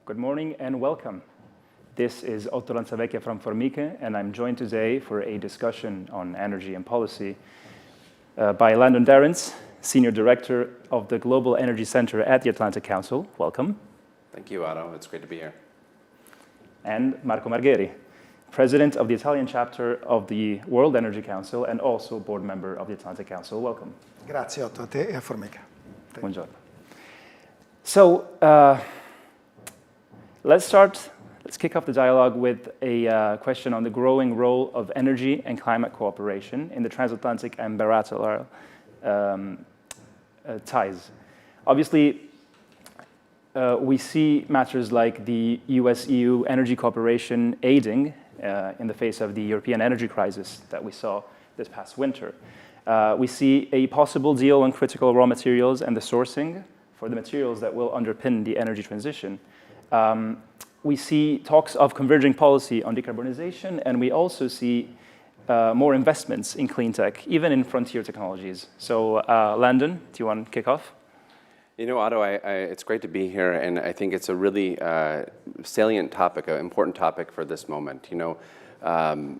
Good morning and welcome. This is Otto Lanzavecchia from Formiche, and I'm joined today for a discussion on energy and policy by Landon Derentz, Senior Director of the Global Energy Center at the Atlantic Council. Welcome. Thank you, Otto. It's great to be here. And Marco Margheri, President of the Italian chapter of the World Energy Council and also board member of the Atlantic Council. Welcome. Grazie, Otto. A te e a Formiche. Buongiorno. So let's kick off the dialogue with a question on the growing role of energy and climate cooperation in the transatlantic and bilateral ties. Obviously, we see matters like the US-EU energy cooperation aiding in the face of the European energy crisis that we saw this past winter. We see a possible deal on critical raw materials and the sourcing for the materials that will underpin the energy transition. We see talks of converging policy on decarbonization, and we also see more investments in clean tech, even in frontier technologies. So, Landon, do you want to kick off? You know, Otto, it's great to be here, and I think it's a really salient topic, an important topic for this moment. You know,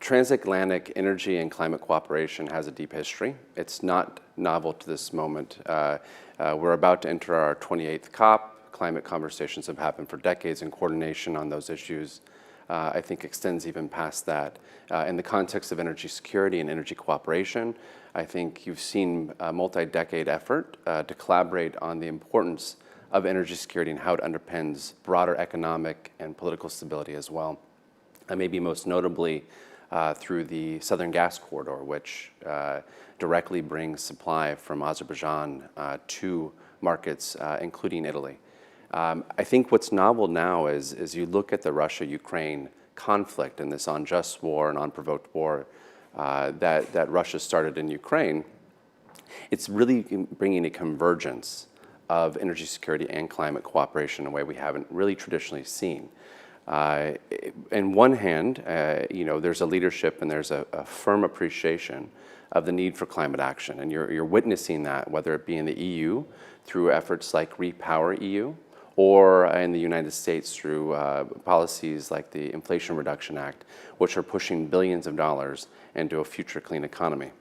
transatlantic energy and climate cooperation has a deep history. It's not novel to this moment. We're about to enter our 28th COP. Climate conversations have happened for decades, and coordination on those issues, I think, extends even past that. In the context of energy security and energy cooperation, I think you've seen a multi-decade effort to collaborate on the importance of energy security and how it underpins broader economic and political stability as well. Maybe most notably through the Southern Gas Corridor, which directly brings supply from Azerbaijan to markets, including Italy. I think what's novel now is you look at the Russia-Ukraine conflict and this unjust war and unprovoked war that Russia started in Ukraine. It's really bringing a convergence of energy security and climate cooperation in a way we haven't really traditionally seen. On one hand, you know, there's a leadership and there's a firm appreciation of the need for climate action, and you're witnessing that, whether it be in the EU through efforts like Repower EU, or in the United States through policies like the Inflation Reduction Act, which are pushing billions of dollars into a future clean economy.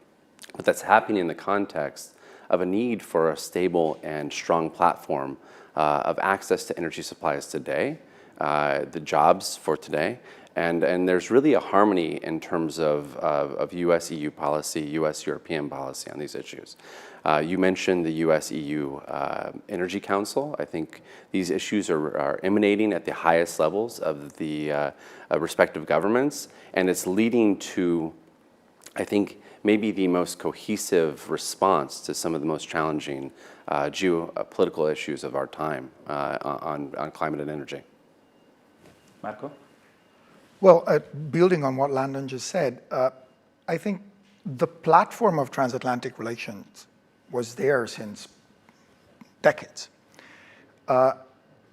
But that's happening in the context of a need for a stable and strong platform of access to energy supplies today, the jobs for today, and there's really a harmony in terms of US-EU policy, US-European policy on these issues. You mentioned the US-EU Energy Council. I think these issues are emanating at the highest levels of the respective governments, and it's leading to, I think, maybe the most cohesive response to some of the most challenging geopolitical issues of our time on climate and energy. Marco? Well, building on what Landon just said, I think the platform of transatlantic relations was there since decades.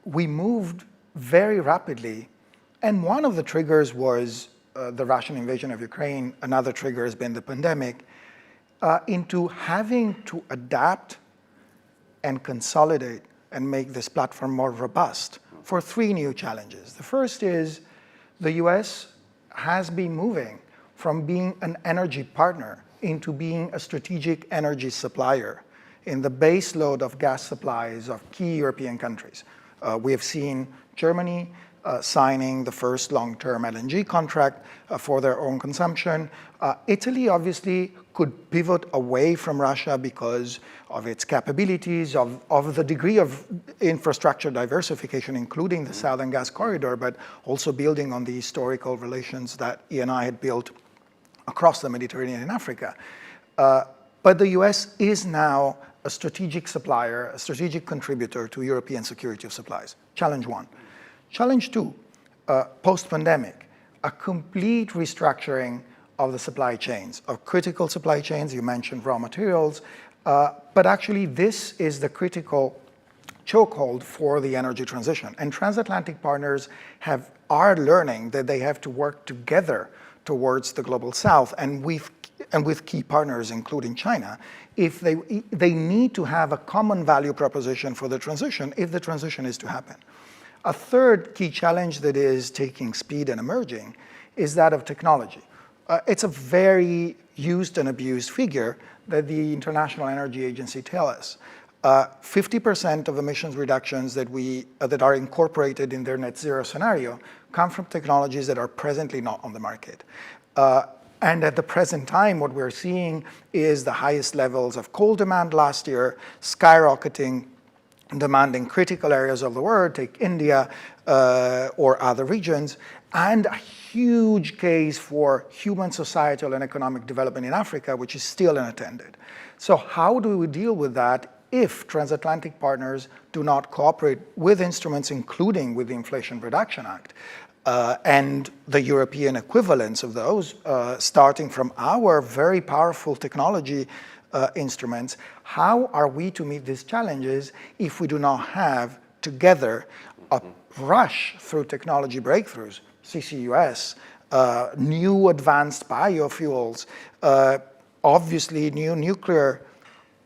We moved very rapidly, and one of the triggers was the Russian invasion of Ukraine. Another trigger has been the pandemic, into having to adapt and consolidate and make this platform more robust for three new challenges. The first is the US has been moving from being an energy partner into being a strategic energy supplier in the base load of gas supplies of key European countries. We have seen Germany signing the first long-term LNG contract for their own consumption. Italy obviously could pivot away from Russia because of its capabilities, of the degree of infrastructure diversification, including the Southern Gas Corridor, but also building on the historical relations that E&I had built across the Mediterranean and Africa. But the US is now a strategic supplier, a strategic contributor to European security of supplies. Challenge one. Challenge two, post-pandemic, a complete restructuring of the supply chains, of critical supply chains. You mentioned raw materials, but actually this is the critical chokehold for the energy transition. And transatlantic partners are learning that they have to work together towards the global south, and with key partners, including China, if they need to have a common value proposition for the transition, if the transition is to happen. A third key challenge that is taking speed and emerging is that of technology. It's a very used and abused figure that the International Energy Agency tells us. 50% of emissions reductions that are incorporated in their net zero scenario come from technologies that are presently not on the market. And at the present time, what we're seeing is the highest levels of coal demand last year, skyrocketing demand in critical areas of the world, take India or other regions, and a huge case for human, societal, and economic development in Africa, which is still unattended. So how do we deal with that if transatlantic partners do not cooperate with instruments, including with the Inflation Reduction Act, and the European equivalents of those, starting from our very powerful technology instruments? How are we to meet these challenges if we do not have together a rush through technology breakthroughs, CCUS, new advanced biofuels, obviously new nuclear,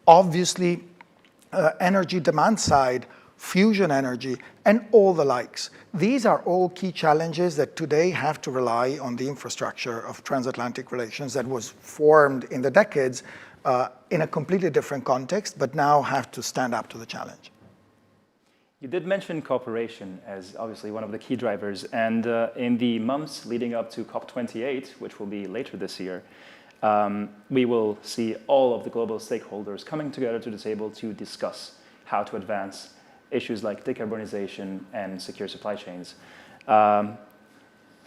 obviously energy demand side, fusion energy, and all the likes. These are all key challenges that today have to rely on the infrastructure of transatlantic relations that was formed in the decades in a completely different context, but now have to stand up to the challenge. You did mention cooperation as obviously one of the key drivers, and in the months leading up to COP28, which will be later this year, we will see all of the global stakeholders coming together to the table to discuss how to advance issues like decarbonization and secure supply chains.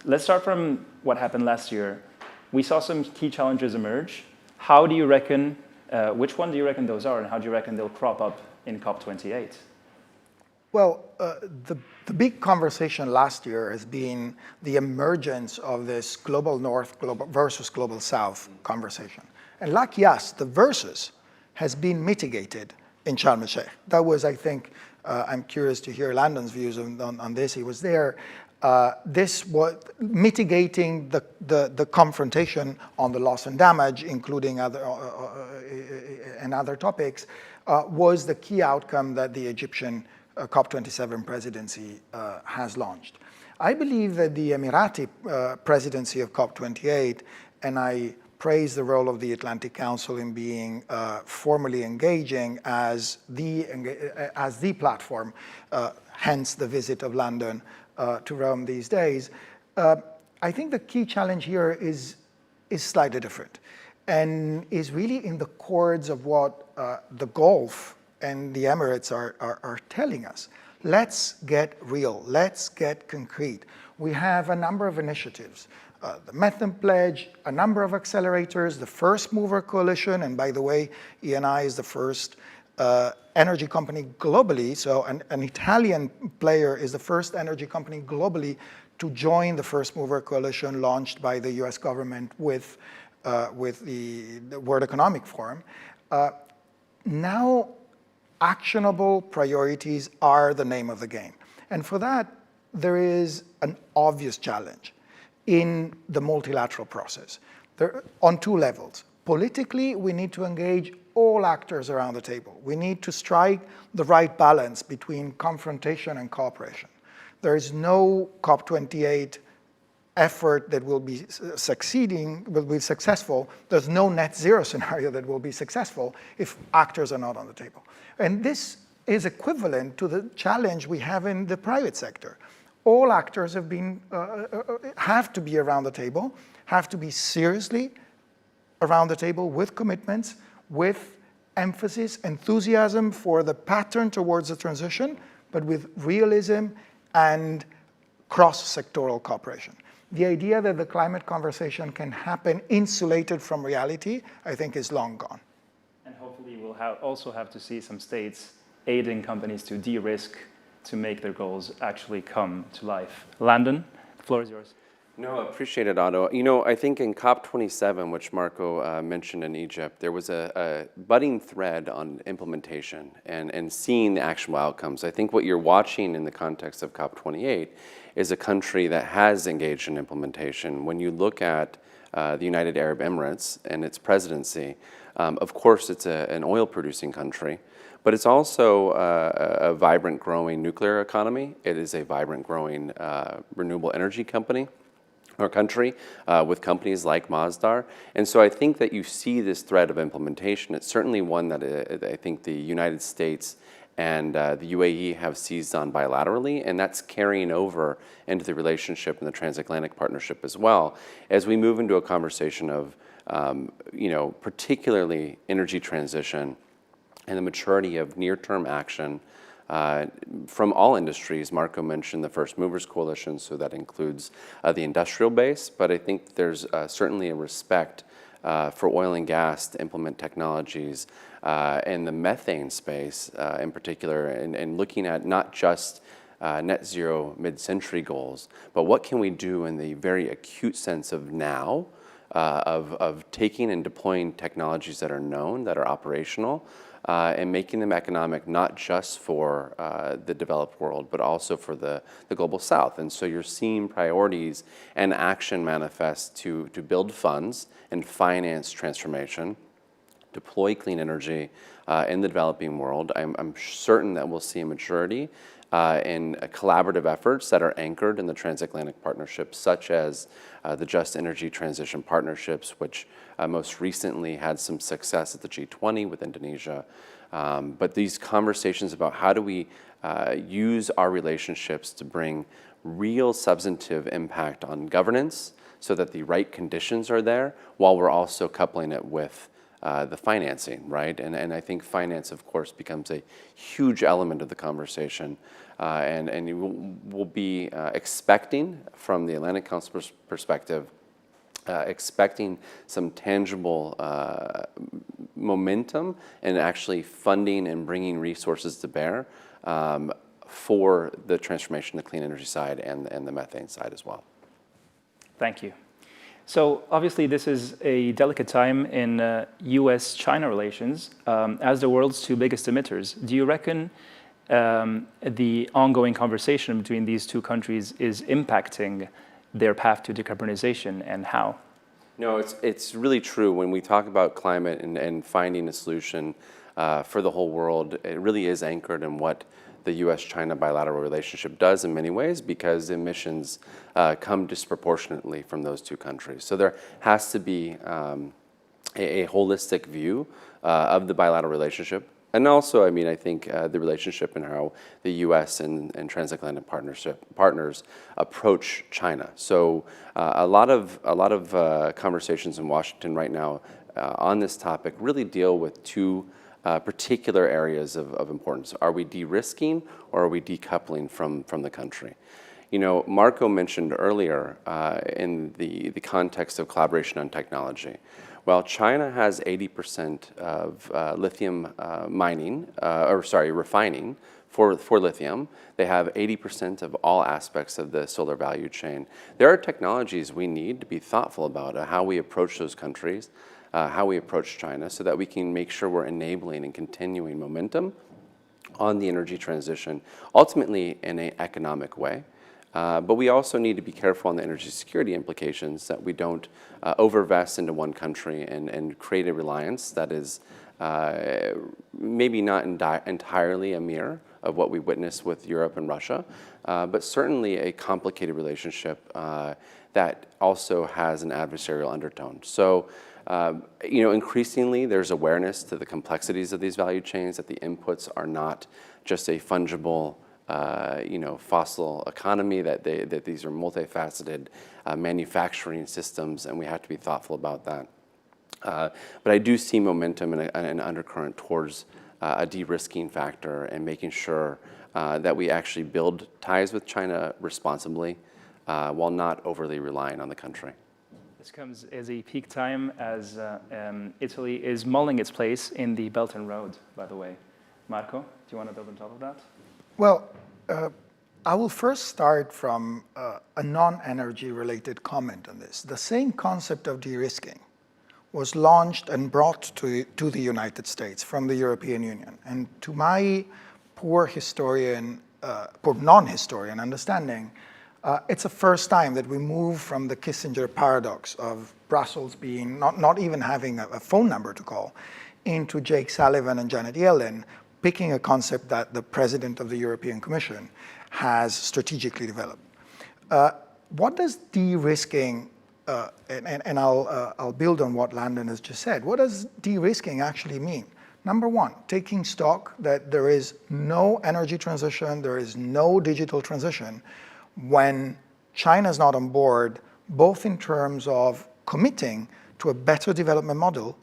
Let's start from what happened last year. We saw some key challenges emerge. How do you reckon, which one do you reckon those are, and how do you reckon they'll crop up in COP28? Well, the big conversation last year has been the emergence of this global north versus global south conversation. And lucky us, the versus has been mitigated in Sharm el-Sheikh. That was, I think, I'm curious to hear Landon's views on this. He was there. This was mitigating the confrontation on the loss and damage, including other topics, was the key outcome that the Egyptian COP27 presidency has launched. I believe that the Emirati presidency of COP28, and I praise the role of the Atlantic Council in being formally engaging as the platform, hence the visit of London to Rome these days. I think the key challenge here is slightly different, and is really in the chords of what the Gulf and the Emirates are telling us. Let's get real, let's get concrete. We have a number of initiatives, the Methane Pledge, a number of accelerators, the First Mover Coalition, and by the way, Eni is the first energy company globally, so an Italian player is the first energy company globally to join the First Mover Coalition launched by the US government with the World Economic Forum. Now, actionable priorities are the name of the game. And for that, there is an obvious challenge in the multilateral process. On two levels. Politically, we need to engage all actors around the table. We need to strike the right balance between confrontation and cooperation. There is no COP28 effort that will be successful. There's no net zero scenario that will be successful if actors are not on the table. And this is equivalent to the challenge we have in the private sector. All actors have to be around the table, have to be seriously around the table with commitments, with emphasis, enthusiasm for the pattern towards the transition, but with realism and cross-sectoral cooperation. The idea that the climate conversation can happen insulated from reality, I think, is long gone. And hopefully we'll also have to see some states aiding companies to de-risk to make their goals actually come to life. Landon, the floor is yours. No, appreciate it, Otto. You know, I think in COP27, which Marco mentioned in Egypt, there was a budding thread on implementation and seeing the actionable outcomes. I think what you're watching in the context of COP28 is a country that has engaged in implementation. When you look at the United Arab Emirates and its presidency, of course it's an oil-producing country, But it's also a vibrant, growing nuclear economy. It is a vibrant, growing renewable energy company or country with companies like Masdar. And so I think that you see this thread of implementation. It's certainly one that I think the United States and the UAE have seized on bilaterally, and that's carrying over into the relationship and the transatlantic partnership as well, as we move into a conversation of, particularly energy transition and the maturity of near-term action from all industries. Marco mentioned the First Movers Coalition, so that includes the industrial base, but I think there's certainly a respect for oil and gas to implement technologies in the methane space in particular, and looking at not just net zero mid-century goals, but what can we do in the very acute sense of now, of taking and deploying technologies that are known, that are operational, and making them economic not just for the developed world, but also for the global south. And so you're seeing priorities and action manifest to build funds and finance transformation, deploy clean energy in the developing world. I'm certain that we'll see a maturity in collaborative efforts that are anchored in the transatlantic partnerships, such as the Just Energy Transition Partnerships, which most recently had some success at the G20 with Indonesia. But these conversations about how do we use our relationships to bring real substantive impact on governance so that the right conditions are there, while we're also coupling it with the financing, right? And I think finance, of course, becomes a huge element of the conversation. And you will be expecting, from the Atlantic Council's perspective, expecting some tangible momentum and actually funding and bringing resources to bear for the transformation of the clean energy side and the methane side as well. Thank you. So obviously this is a delicate time in US-China relations as the world's two biggest emitters. Do you reckon the ongoing conversation between these two countries is impacting their path to decarbonization, and how? No, it's really true. When we talk about climate and finding a solution for the whole world, it really is anchored in what the US-China bilateral relationship does in many ways, because emissions come disproportionately from those two countries. So there has to be a holistic view of the bilateral relationship. And also, I mean, I think the relationship and how the U.S. and transatlantic partners approach China. So a lot of conversations in Washington right now on this topic really deal with two particular areas of importance. Are we de-risking, or are we decoupling from the country? You know, Marco mentioned earlier in the context of collaboration on technology. Well, China has 80% of lithium refining for lithium. They have 80% of all aspects of the solar value chain. There are technologies we need to be thoughtful about how we approach those countries, how we approach China, so that we can make sure we're enabling and continuing momentum on the energy transition, ultimately in an economic way. But we also need to be careful on the energy security implications, that we don't overinvest into one country and create a reliance that is maybe not entirely a mirror of what we witnessed with Europe and Russia, but certainly a complicated relationship that also has an adversarial undertone. So, increasingly there's awareness to the complexities of these value chains, that the inputs are not just a fungible fossil economy, that these are multifaceted manufacturing systems, and we have to be thoughtful about that. But I do see momentum and an undercurrent towards a de-risking factor, and making sure that we actually build ties with China responsibly while not overly relying on the country. This comes as a peak time as Italy is mulling its place in the Belt and Road, by the way. Marco, do you want to build on top of that? Well, I will first start from a non-energy related comment on this. The same concept of de-risking was launched and brought to the United States from the European Union. And to my poor non-historian understanding, it's the first time that we move from the Kissinger paradox of Brussels being not even having a phone number to call, into Jake Sullivan and Janet Yellen picking a concept that the president of the European Commission has strategically developed. What does de-risking, and I'll build on what Landon has just said, what does de-risking actually mean? Number one, taking stock that there is no energy transition, there is no digital transition when China's not on board, both in terms of committing to a better development model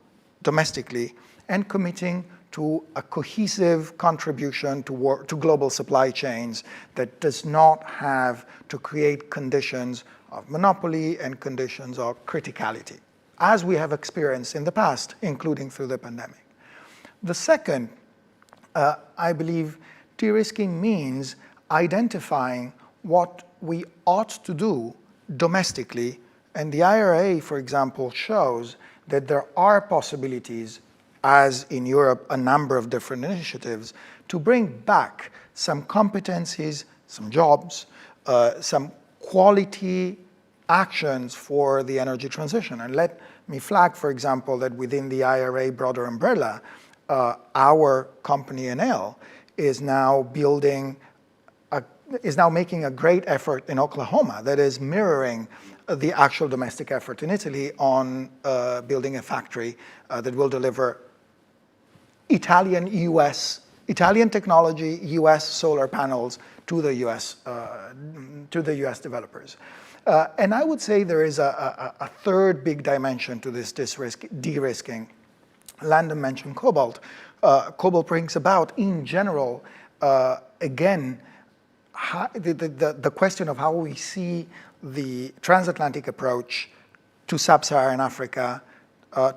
domestically and committing to a cohesive contribution to global supply chains that does not have to create conditions of monopoly and conditions of criticality, as we have experienced in the past, including through the pandemic. The second, I believe, de-risking means identifying what we ought to do domestically, and the IRA, for example, shows that there are possibilities, as in Europe, a number of different initiatives, to bring back some competencies, some jobs, some quality actions for the energy transition. And let me flag, for example, that within the IRA broader umbrella, our company Enel is now making a great effort in Oklahoma that is mirroring the actual domestic effort in Italy on building a factory that will deliver Italian technology, US solar panels to the US developers. And I would say there is a third big dimension to this de-risking. Landon mentioned cobalt. Cobalt brings about, in general, again, the question of how we see the transatlantic approach to sub-Saharan Africa,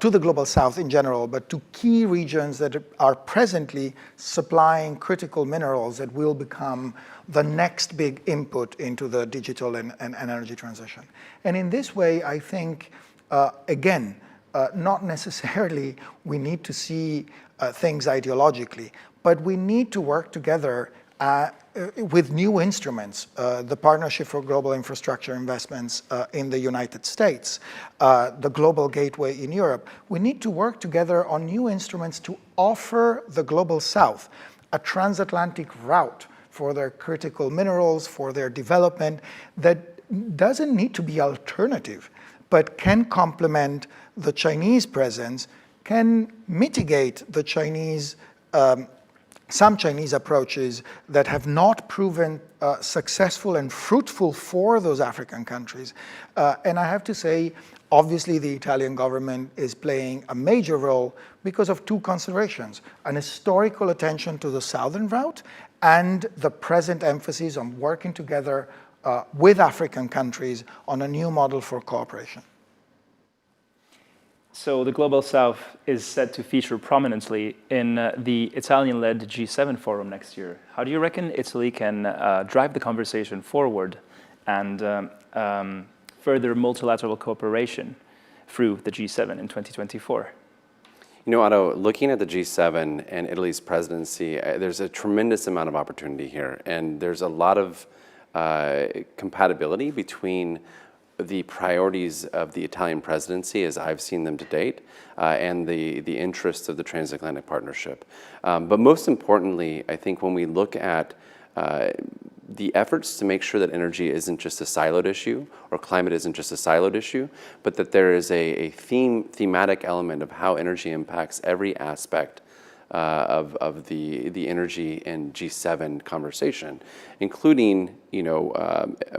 to the global south in general, but to key regions that are presently supplying critical minerals that will become the next big input into the digital and energy transition. And in this way, I think, again, not necessarily we need to see things ideologically, but we need to work together with new instruments, the Partnership for Global Infrastructure Investments in the United States, the Global Gateway in Europe. We need to work together on new instruments to offer the Global South a transatlantic route for their critical minerals, for their development, that doesn't need to be alternative, but can complement the Chinese presence, can mitigate the Chinese some Chinese approaches that have not proven successful and fruitful for those African countries. And I have to say, obviously the Italian government is playing a major role because of two considerations: an historical attention to the southern route and the present emphasis on working together with African countries on a new model for cooperation. So the Global South is set to feature prominently in the Italian-led G7 forum next year. How do you reckon Italy can drive the conversation forward and further multilateral cooperation through the G7 in 2024? You know, Otto, looking at the G7 and Italy's presidency, there's a tremendous amount of opportunity here, and there's a lot of compatibility between the priorities of the Italian presidency, as I've seen them to date, and the interests of the transatlantic partnership. But most importantly, I think when we look at the efforts to make sure that energy isn't just a siloed issue, or climate isn't just a siloed issue, but that there is a thematic element of how energy impacts every aspect of the energy and G7 conversation, including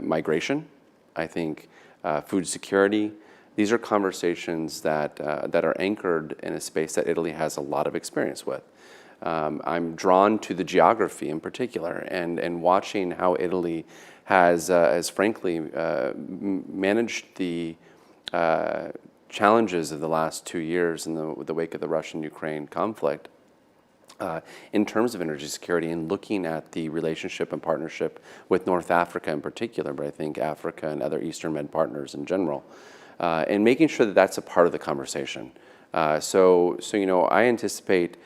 migration. I think food security. These are conversations that are anchored in a space that Italy has a lot of experience with. I'm drawn to the geography in particular, and watching how Italy has frankly managed the challenges of the last 2 years in the wake of the Russian-Ukraine conflict in terms of energy security, and looking at the relationship and partnership with North Africa in particular, but I think Africa and other Eastern Med partners in general, and making sure that that's a part of the conversation. So I anticipate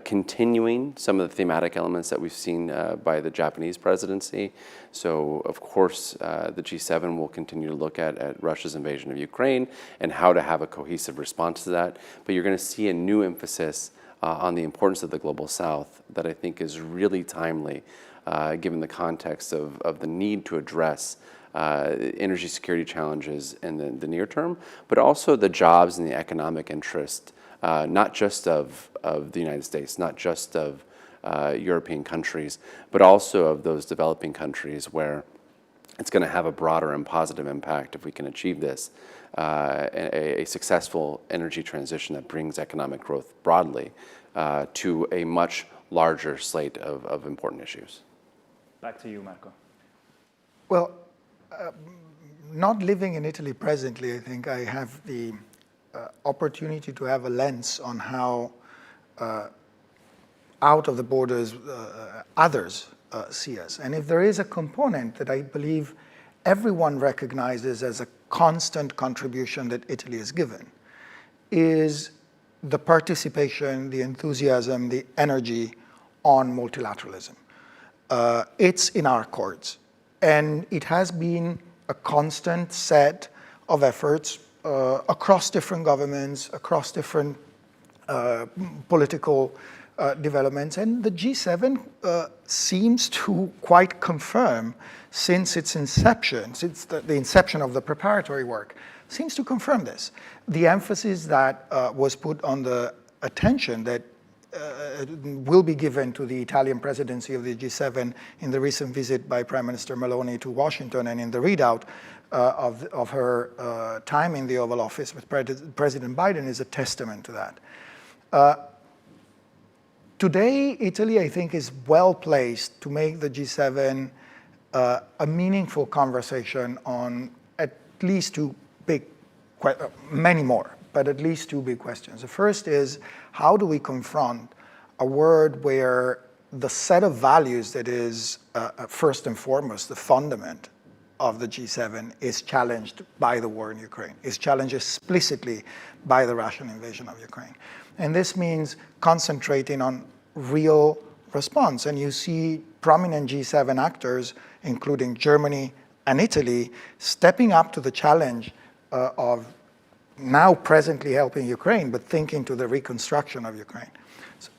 continuing some of the thematic elements that we've seen by the Japanese presidency. So, of course, the G7 will continue to look at Russia's invasion of Ukraine and how to have a cohesive response to that. But you're going to see a new emphasis on the importance of the Global South that I think is really timely, given the context of the need to address energy security challenges in the near term, but also the jobs and the economic interest, not just of the United States, not just of European countries, but also of those developing countries where it's going to have a broader and positive impact if we can achieve this, a successful energy transition that brings economic growth broadly to a much larger slate of important issues. Back to you, Marco. Well, not living in Italy presently, I think I have the opportunity to have a lens on how out of the borders others see us. And if there is a component that I believe everyone recognizes as a constant contribution that Italy has given, is the participation, the enthusiasm, the energy on multilateralism. It's in our courts. And it has been a constant set of efforts across different governments, across different political developments. And the G7 seems to quite confirm, since its inception, since the inception of the preparatory work, seems to confirm this. The emphasis that was put on the attention that will be given to the Italian presidency of the G7 in the recent visit by Prime Minister Meloni to Washington and in the readout of her time in the Oval Office with President Biden is a testament to that. Today, Italy, I think, is well placed to make the G7 a meaningful conversation on at least two big, many more, but at least two big questions. The first is, how do we confront a world where the set of values that is first and foremost the fundament of the G7 is challenged by the war in Ukraine, is challenged explicitly by the Russian invasion of Ukraine. And this means concentrating on real response. And you see prominent G7 actors, including Germany and Italy, stepping up to the challenge of now presently helping Ukraine, but thinking to the reconstruction of Ukraine.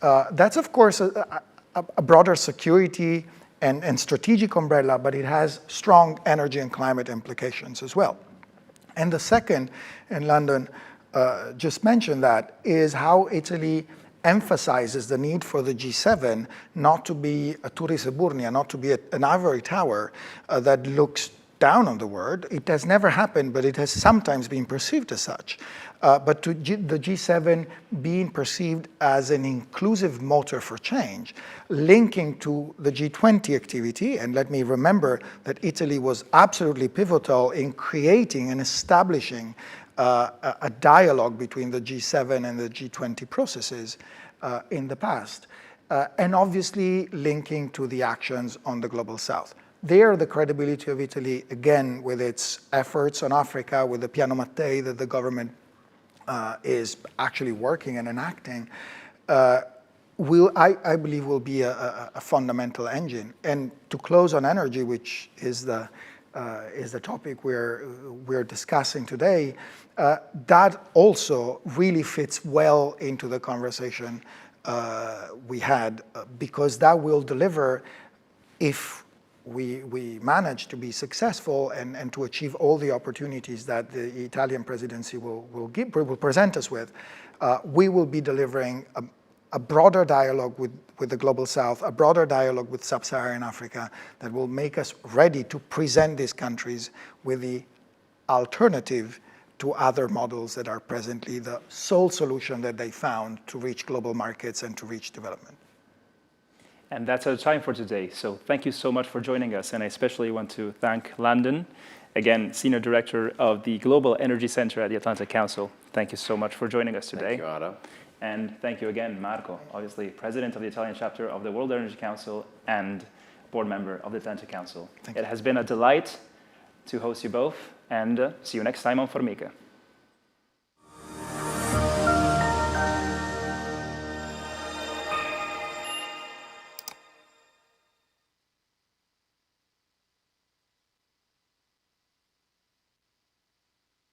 That's, of course, a broader security and strategic umbrella, but it has strong energy and climate implications as well. And the second, and London just mentioned that, is how Italy emphasizes the need for the G7 not to be a Turris Eburnia, not to be an ivory tower that looks down on the world. It has never happened, but it has sometimes been perceived as such. But to the G7 being perceived as an inclusive motor for change, linking to the G20 activity, and let me remember that Italy was absolutely pivotal in creating and establishing a dialogue between the G7 and the G20 processes in the past, and obviously linking to the actions on the Global South. There, the credibility of Italy, again, with its efforts on Africa, with the Piano Mattei that the government is actually working and enacting, I believe will be a fundamental engine. And to close on energy, which is the topic we're discussing today, that also really fits well into the conversation we had, because that will deliver, if we manage to be successful and to achieve all the opportunities that the Italian presidency will present us with, we will be delivering a broader dialogue with the Global South, a broader dialogue with Sub-Saharan Africa that will make us ready to present these countries with the alternative to other models that are presently the sole solution that they found to reach global markets and to reach development. And that's our time for today. So thank you so much for joining us. And I especially want to thank Landon, again, Senior Director of the Global Energy Center at the Atlantic Council. Thank you so much for joining us today. Thank you, Otto. And thank you again, Marco, obviously President of the Italian chapter of the World Energy Council and board member of the Atlantic Council. It has been a delight to host you both, and see you next time on Formica.